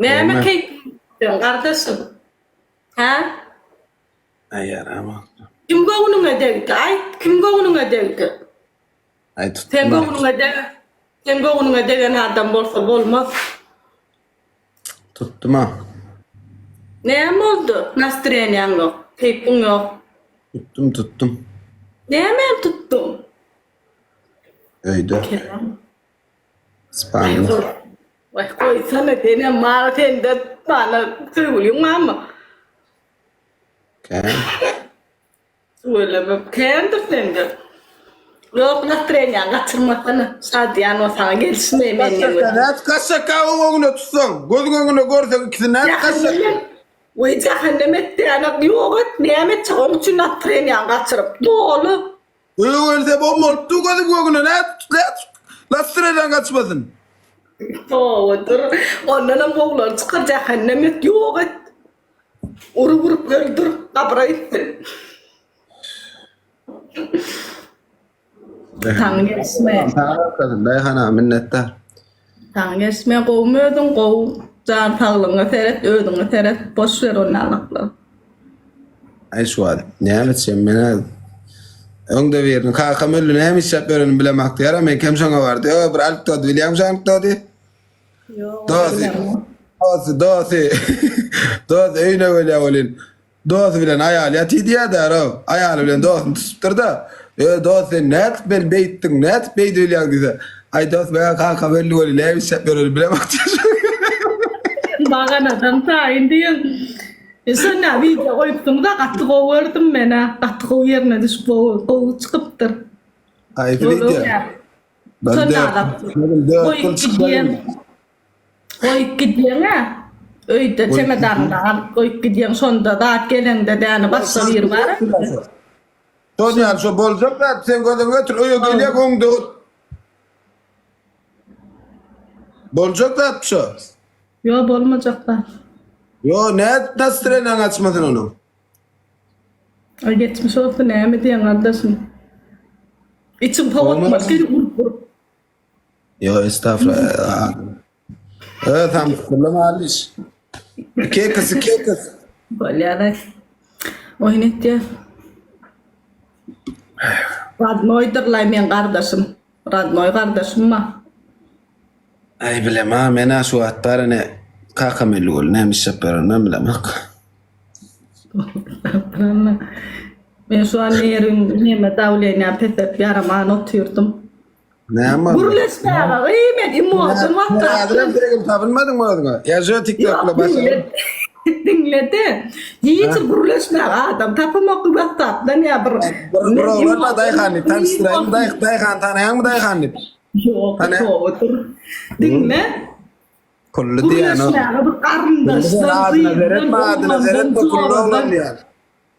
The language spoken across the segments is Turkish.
Näme Olmaz. keyifden kardeşim? Ha? Ay yaramaz. Kim goğununa degdi? Ay, kim goğununa degdi? Ay Sen tutma. goğununa degen. Sen goğununa degen adam bolsa bolmaz. Tutma. Näme oldu? Настроениň yok. Keyfin yok. Tuttum. Näme tuttun? Öyde. İspanya. Vay koy sana dene mağara tende bana söylüyorum ama. Ken. Söyleme kendir sende. Yok настроениň kaçırmasana. Sadiyan o sana gelsin emeğine. Net kaçak kavunu tutsun. Gözünü görse ikisi net kaçak. Vay cehennem etti anak yok et. Näme çoğun için настроениň kaçırıp dolu. Öylse bomba tu gözünü net. Lastırdan kaçmasın. Doğrudur. Ondan boğular çıkar cehennem et yok et. Vurup öldür kabra etsin. Tanrı geçme. Kadın dayhana minnettar. Tanrı geçme kovmuyordun kov. Can sağlığına seyret, ödüğüne seyret. Boş ver onu alakla. Ay şu an. Ne yapacağım ben? Önde verin. Kalkam öllü ne hemiş yapıyorum bilemakta. Yaramayın kim sana vardı. Bir alt tadı. William sana tadı. Yok. Dost öyle öyle olin. Dost bilen ayal yatıydı ya da arav. Ayal bilen dost tuttur da. Dost net ben beyttin net beyt William diye. Ay dost ben kalkam öllü olin ne hemiş yapıyorum bilemakta. Bagan adam tayin diyen. Sen ne video koyuptun da katı kovurdum ben ha. Katı kov yerine düşüp kov çıkıptır. Ay video. Ben de Koy gidiyen. Koy gidiyen ha. Öyde çemedandan koy gidiyen sonunda da gelende de yani başka bir var. Sonya şu bolcak da sen gözün götür öyle geliyor kondu. Bolcak da şu. Yok olmayacaklar. Yo net nasıl trenden açmadın onu? Ay geçmiş olsun ne mi diyen kardeşim. İçim pavatma bir grup. Yo estağfurullah. Evet tamam fırlama aliş. Kekası. Böyle yani. Oynet ya. Radnoydur laymen kardeşim. Radnoy kardeşim ma. Ay bilem ha mena şu atları ne kakameli ol ne misafir ne bilem hak. Ben şu an yerim neme davlene pefet yarama oturdum. Ne ama? Burleşme ya. Kıymet imodun Ne vakti. adına direkt tabınmadın mı adına? Ya şu TikTok'la başlayalım. Dinledi. Yiğitir burleşme adam. Tapıma kıvataptan ya bir. Buralarla dayıkanlı. Tanıştırayım dayıkan tanıyan mı dayıkanlı? Yok otur. Dinle. Kullu diye no. Burleşme ya bir karındaşlar. Adına zeret mi adına zeret mi kullu olan ya.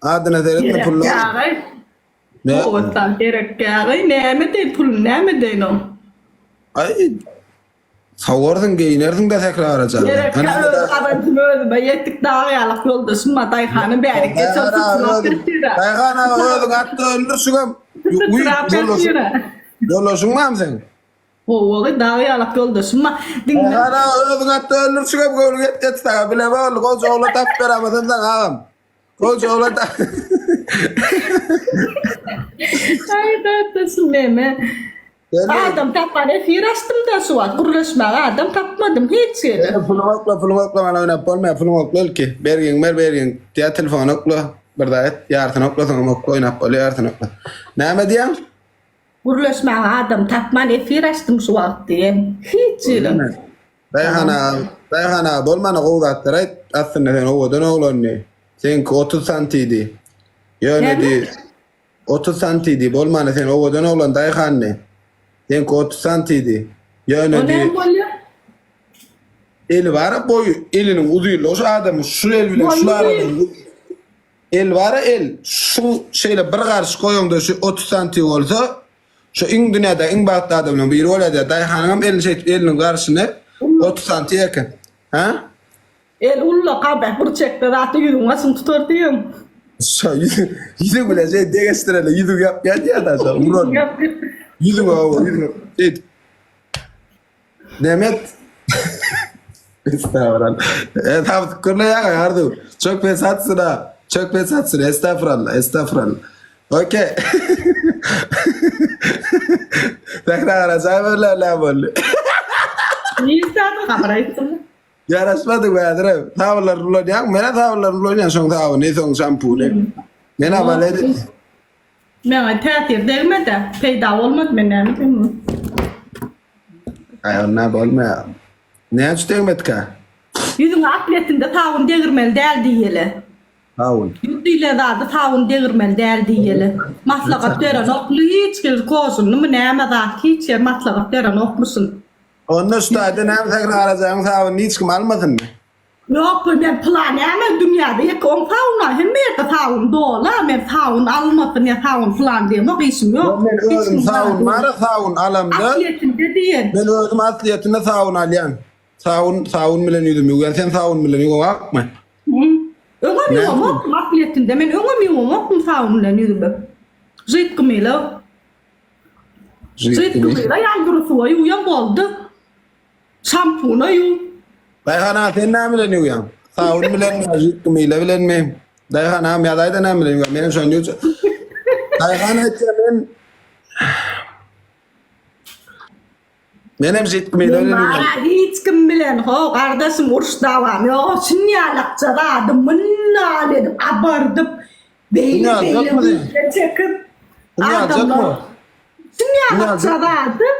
Adına zeret mi kullu olan. Ne? Oğuzdan gerek gari. Neme de pul neme de no. Ay. Savurdun giyinerdin de tekrar arayacağım. Gerek gari adam özüme yettik dağı yalak yoldasın ma dayhanın beri geçen sıçrap ettiler. Dayıkana öldün attı öldürsün hem. Sıçrap ettiler. Yollasın mı sen? Oğuz'u dağı yalak yoldasın ma. Dinle. Dayıkana öldün attı öldürsün hem. Gol get sana bile var. Koca oğlu tap veremedin sen ağam. Koca oğlu tap. Ay tatlısın neme. Adam tapmadı. Firastım da suat. Kurlaşma adam tapmadım. Hiç yeri. Fulmakla bana oynayıp olmaya fulmakla ki. Bergin. Diye telefon okla. Berdayet. Yartın okla sonra okla oynayıp oluyor yartın okla. Ne diyeyim? Kurlaşma adam tapmadı. Firastım suat diye. Hiç yeri. Dayhana bolmana kovdattır. Aslında sen oğudun oğlun ne? Sen 30 santiydi. Yöne di. 30 santiydi. Bolmana sen oğudun oğlun dayhan ne? Sen 30 santiydi. Yöne O di. ne böyle? El var boyu. Elinin uzuyla. O adamın şu el bile şu aradın. El var el. Şu şeyle bir karşı koyunda şu 30 santiy olsa şu in dünyada in baktı adamın bir rol eder. Dayhanım elinin karşısına 30 santiy yakın. Ha? El ulla kabeh bir çekti. Rahatı yüzün asın tutar diyeyim. Şu yüzü bile şey degestirele yüzü yap ya da şu. Yüzü o yüzü. Demet. Estağfurullah. Tamam kurla ya yardım. Çok pesatsın ha. Çok pesatsın. Estağfurullah. Estağfurullah. Okey. Tekrar arasay böyle böyle. İnsan kamerayısın. Yarışmadık be adırım. Tavırlar ruloyan. Mena tavırlar ruloyan son tavır. Ne son şampu ne? Mena baledi. Mena tesir değmedi. Peyda olmadı mena. Ay onlar olma. Ne açtı değmedik ha? Yüzün atletinde tavun değirmeli değil diyeli. Havun. Yüzüyle zaten tavun değirmeli değil diyeli. Maslakat veren oklu hiç gelir kosun. Numu neyme zaten hiç yer maslakat veren okmusun. Onun üstüde ne tekrar arasayım tavır hiç kim almadın mı? Yok ben plan ama dünyada yak on tavunlar hem de tavun doğla ben tavun almasın ya tavun falan diye ama işim yok. Ben öldüm tavun var tavun alamda. Atletinde değil. Ben öldüm atliyatında tavun alyan. Tavun milen yüdüm. Yani sen tavun milen yüdüm bakma. Öngemiyorum okum atletinde ben öngemiyorum okum tavunla yürüme. Zeyt kımıyla. Zeyt kımıyla yan durusu var uyan oldu. Şampuna yu. Dayhana sen ne milen yüdüm? Tavun milen mi? Zeyt kımıyla bilen mi? Dayhana mi? Adayda ne milen yüdüm? Benim son yüdüm. Dayhana etken benim zeyt kımıyla bilen yüdüm. Bana hiç kim bilen ho kardeşim uğraş davam ya sinyalakça da adım mınnalim abardım beyli Sinyal yok mu diye? çekip Sinyal yok mu? sinyalakça da adım